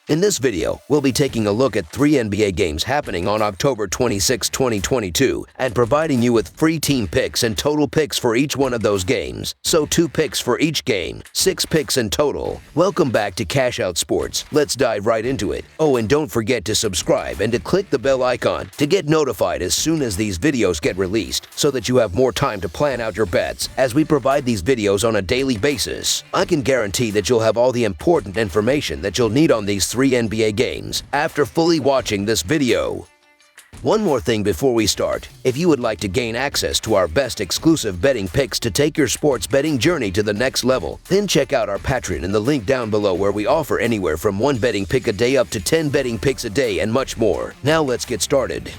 In this video, we'll be taking a look at 3 NBA games happening on October 26, 2022, and providing you with free team picks and total picks for each one of those games. So 2 picks for each game, 6 picks in total. Welcome back to Cash Out Sports. Let's dive right into it. Oh, and don't forget to subscribe and to click the bell icon to get notified as soon as these videos get released, so that you have more time to plan out your bets as we provide these videos on a daily basis. I can guarantee that you'll have all the important information that you'll need on these 3 NBA games after fully watching this video. One more thing before we start. If you would like to gain access to our best exclusive betting picks to take your sports betting journey to the next level, then check out our Patreon in the link down below, where we offer anywhere from 1 betting pick a day up to 10 betting picks a day and much more. Now let's get started.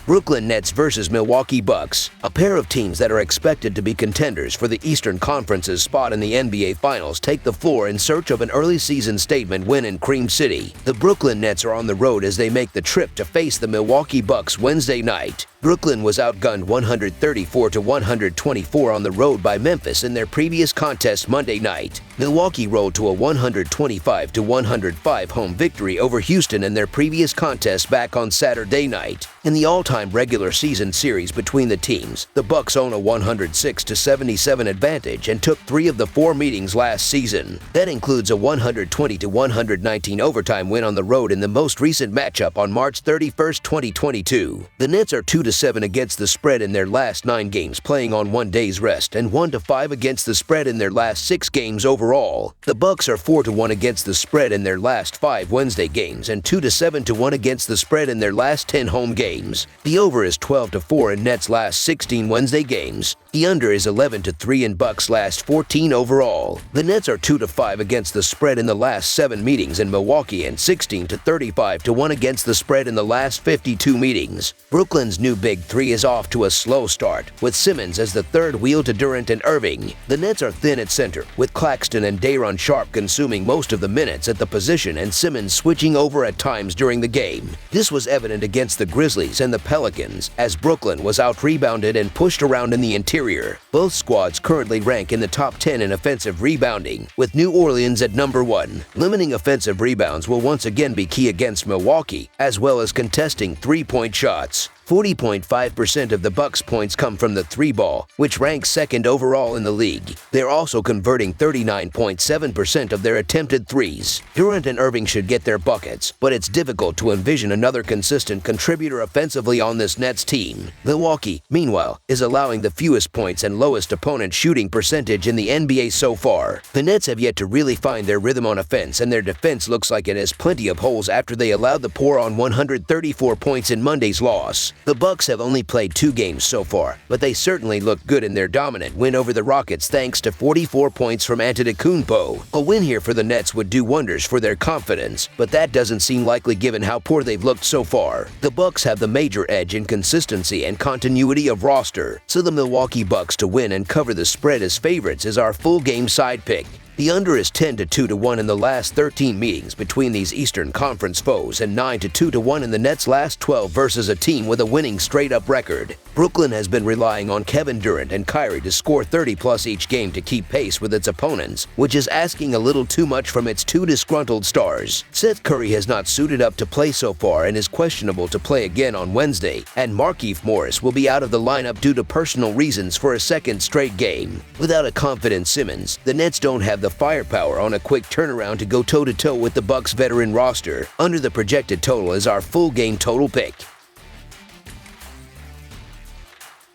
Brooklyn Nets versus Milwaukee Bucks, a pair of teams that are expected to be contenders for the Eastern Conference's spot in the NBA Finals, take the floor in search of an early season statement win in Cream City. The Brooklyn Nets are on the road as they make the trip to face the Milwaukee Bucks Wednesday night. Brooklyn was outgunned 134-124 on the road by Memphis in their previous contest Monday night. Milwaukee rolled to a 125-105 home victory over Houston in their previous contest back on Saturday night. In the all-time regular season series between the teams, the Bucks own a 106-77 advantage and took 3 of the 4 meetings last season. That includes a 120-119 overtime win on the road in the most recent matchup on March 31, 2022. The Nets are 2-7 against the spread in their last 9 games playing on 1 day's rest, and 1-5 against the spread in their last 6 games overall. The Bucks are 4-1 against the spread in their last 5 Wednesday games and 2-7-1 against the spread in their last 10 home games. The over is 12-4 in Nets' last 16 Wednesday games. The under is 11-3 in Bucks' last 14 overall. The Nets are 2-5 against the spread in the last 7 meetings in Milwaukee and 16-35-1 against the spread in the last 52 meetings. Brooklyn's new Big 3 is off to a slow start, with Simmons as the third wheel to Durant and Irving. The Nets are thin at center, with Claxton and Day'Ron Sharpe consuming most of the minutes at the position and Simmons switching over at times during the game. This was evident against the Grizzlies and the Pelicans, as Brooklyn was out-rebounded and pushed around in the interior. Both squads currently rank in the top 10 in offensive rebounding, with New Orleans at number 1. Limiting offensive rebounds will once again be key against Milwaukee, as well as contesting 3-point shots. 40.5% of the Bucks' points come from the 3-ball, which ranks 2nd overall in the league. They're also converting 39.7% of their attempted threes. Durant and Irving should get their buckets, but it's difficult to envision another consistent contributor offensively on this Nets team. Milwaukee, meanwhile, is allowing the fewest points and lowest opponent shooting percentage in the NBA so far. The Nets have yet to really find their rhythm on offense, and their defense looks like it has plenty of holes after they allowed the pour on 134 points in Monday's loss. The Bucks have only played 2 games so far, but they certainly look good in their dominant win over the Rockets thanks to 44 points from Antetokounmpo. A win here for the Nets would do wonders for their confidence, but that doesn't seem likely given how poor they've looked so far. The Bucks have the major edge in consistency and continuity of roster, so the Milwaukee Bucks to win and cover the spread as favorites is our full game side pick. The under is 10-2-1 in the last 13 meetings between these Eastern Conference foes, and 9-2-1 in the Nets' last 12 versus a team with a winning straight-up record. Brooklyn has been relying on Kevin Durant and Kyrie to score 30-plus each game to keep pace with its opponents, which is asking a little too much from its 2 disgruntled stars. Seth Curry has not suited up to play so far and is questionable to play again on Wednesday, and Markieff Morris will be out of the lineup due to personal reasons for a 2nd straight game. Without a confident Simmons, the Nets don't have the firepower on a quick turnaround to go toe-to-toe with the Bucks' veteran roster. Under the projected total is our full game total pick.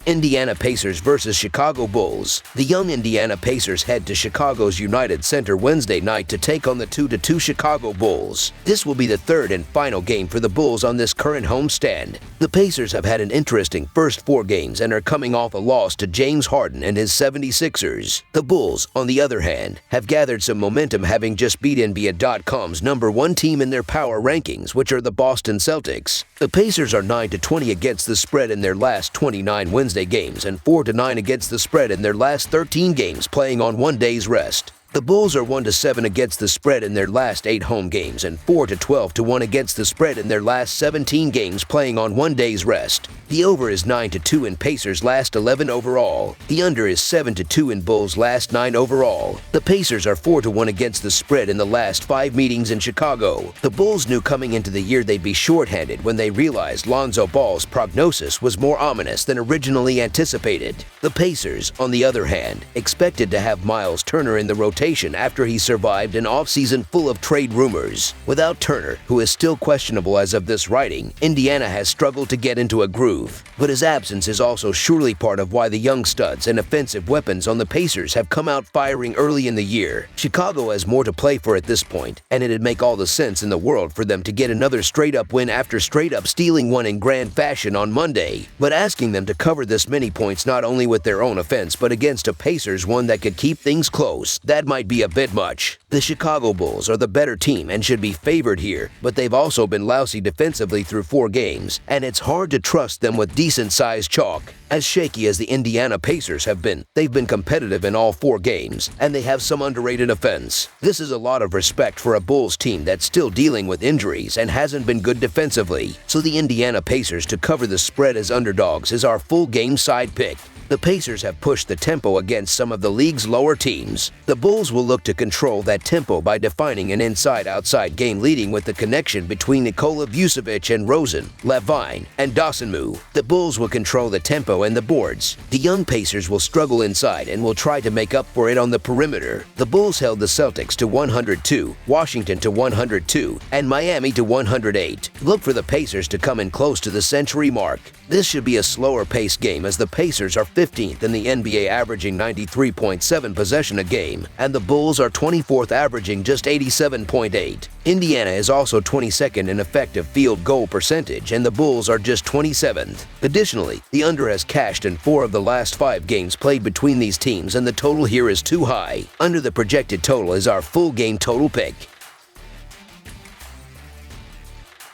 Indiana Pacers versus Chicago Bulls. The young Indiana Pacers head to Chicago's United Center Wednesday night to take on the 2-2 Chicago Bulls. This will be the 3rd and final game for the Bulls on this current homestand. The Pacers have had an interesting first 4 games and are coming off a loss to James Harden and his 76ers. The Bulls, on the other hand, have gathered some momentum, having just beat NBA.com's number 1 team in their power rankings, which are the Boston Celtics. The Pacers are 9-20 against the spread in their last 29 Wednesday games and 4-9 against the spread in their last 13 games playing on 1 day's rest. The Bulls are 1-7 against the spread in their last 8 home games and 4-12 to 1 against the spread in their last 17 games playing on 1 day's rest. The over is 9-2 in Pacers' last 11 overall. The under is 7-2 in Bulls' last 9 overall. The Pacers are 4-1 against the spread in the last 5 meetings in Chicago. The Bulls knew coming into the year they'd be shorthanded when they realized Lonzo Ball's prognosis was more ominous than originally anticipated. The Pacers, on the other hand, expected to have Miles Turner in the rotation after he survived an offseason full of trade rumors. Without Turner, who is still questionable as of this writing, Indiana has struggled to get into a groove. But his absence is also surely part of why the young studs and offensive weapons on the Pacers have come out firing early in the year. Chicago has more to play for at this point, and it'd make all the sense in the world for them to get another straight-up win after straight-up stealing one in grand fashion on Monday. But asking them to cover this many points not only with their own offense but against a Pacers one that could keep things close, that might be a bit much. The Chicago Bulls are the better team and should be favored here, but they've also been lousy defensively through 4 games, and it's hard to trust them with decent-sized chalk. As shaky as the Indiana Pacers have been, they've been competitive in all 4 games, and they have some underrated offense. This is a lot of respect for a Bulls team that's still dealing with injuries and hasn't been good defensively, so the Indiana Pacers to cover the spread as underdogs is our full game side pick. The Pacers have pushed the tempo against some of the league's lower teams. The Bulls will look to control that tempo by defining an inside-outside game leading with the connection between Nikola Vucevic and Rosen, Levine, and Dosunmu. The Bulls will control the tempo and the boards. The young Pacers will struggle inside and will try to make up for it on the perimeter. The Bulls held the Celtics to 102, Washington to 102, and Miami to 108. Look for the Pacers to come in close to the century mark. This should be a slower-paced game as the Pacers are 15th in the NBA averaging 93.7 possession a game, and the Bulls are 24th averaging just 87.8. Indiana is also 22nd in effective field goal percentage, and the Bulls are just 27th. Additionally, the under has cashed in 4 of the last 5 games played between these teams, and the total here is too high. Under the projected total is our full game total pick.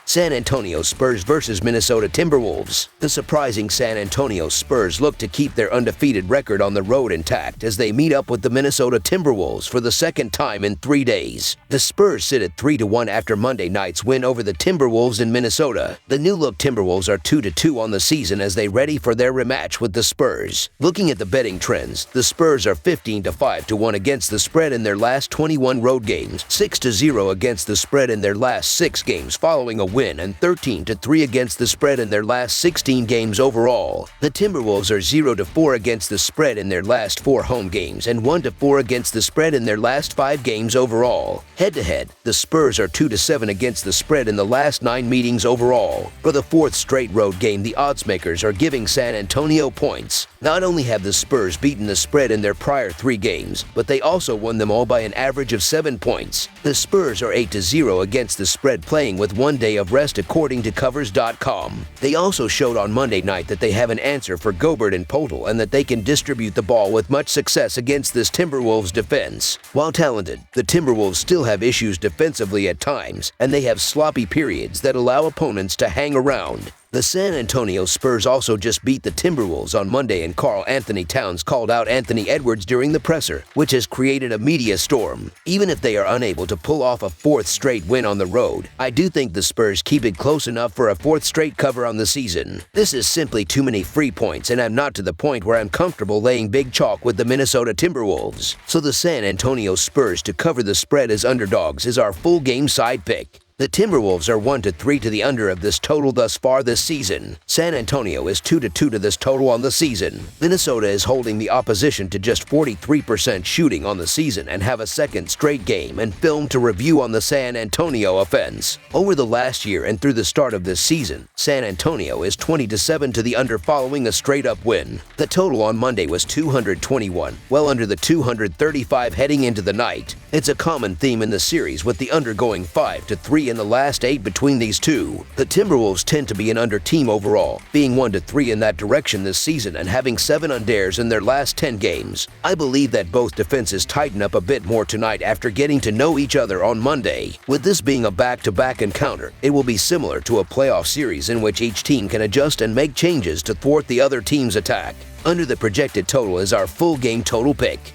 San Antonio Spurs versus Minnesota Timberwolves. The surprising San Antonio Spurs look to keep their undefeated record on the road intact as they meet up with the Minnesota Timberwolves for the second time in 3 days. The Spurs sit at 3-1 after Monday night's win over the Timberwolves in Minnesota. The new-look Timberwolves are 2-2 on the season as they ready for their rematch with the Spurs. Looking at the betting trends, the Spurs are 15-5 to 1 against the spread in their last 21 road games, 6-0 against the spread in their last 6 games following a win, and 13-3 against the spread in their last 16 games overall. The Timberwolves are 0-4 against the spread in their last 4 home games and 1-4 against the spread in their last 5 games overall. Head-to-head, the Spurs are 2-7 against the spread in the last 9 meetings overall. For the 4th straight road game, the oddsmakers are giving San Antonio points. Not only have the Spurs beaten the spread in their prior 3 games, but they also won them all by an average of 7 points. The Spurs are 8-0 against the spread playing with 1 day of rest according to Covers.com. They also showed on Monday night that they have an answer for Gobert and Poeltl and that they can distribute the ball with much success against this Timberwolves defense. While talented, the Timberwolves still have issues defensively at times, and they have sloppy periods that allow opponents to hang around. The San Antonio Spurs also just beat the Timberwolves on Monday, and Karl Anthony Towns called out Anthony Edwards during the presser, which has created a media storm. Even if they are unable to pull off a 4th straight win on the road, I do think the Spurs keep it close enough for a 4th straight cover on the season. This is simply too many free points, and I'm not to the point where I'm comfortable laying big chalk with the Minnesota Timberwolves. So the San Antonio Spurs to cover the spread as underdogs is our full game side pick. The Timberwolves are 1-3 to the under of this total thus far this season. San Antonio is 2-2 to this total on the season. Minnesota is holding the opposition to just 43% shooting on the season and have a 2nd straight game and film to review on the San Antonio offense. Over the last year and through the start of this season, San Antonio is 20-7 to the under following a straight-up win. The total on Monday was 221, well under the 235 heading into the night. It's a common theme in the series with the under going 5-3 in the last 8 between these two. The Timberwolves tend to be an under team overall, being 1-3 in that direction this season and having 7 unders in their last 10 games. I believe that both defenses tighten up a bit more tonight after getting to know each other on Monday. With this being a back-to-back encounter, it will be similar to a playoff series in which each team can adjust and make changes to thwart the other team's attack. Under the projected total is our full game total pick.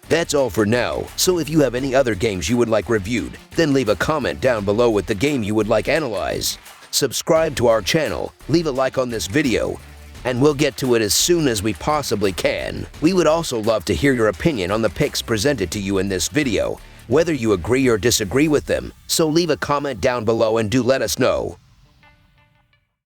That's all for now, so if you have any other games you would like reviewed, then leave a comment down below with the game you would like analyzed. Subscribe to our channel, leave a like on this video, and we'll get to it as soon as we possibly can. We would also love to hear your opinion on the picks presented to you in this video, whether you agree or disagree with them, so leave a comment down below and do let us know.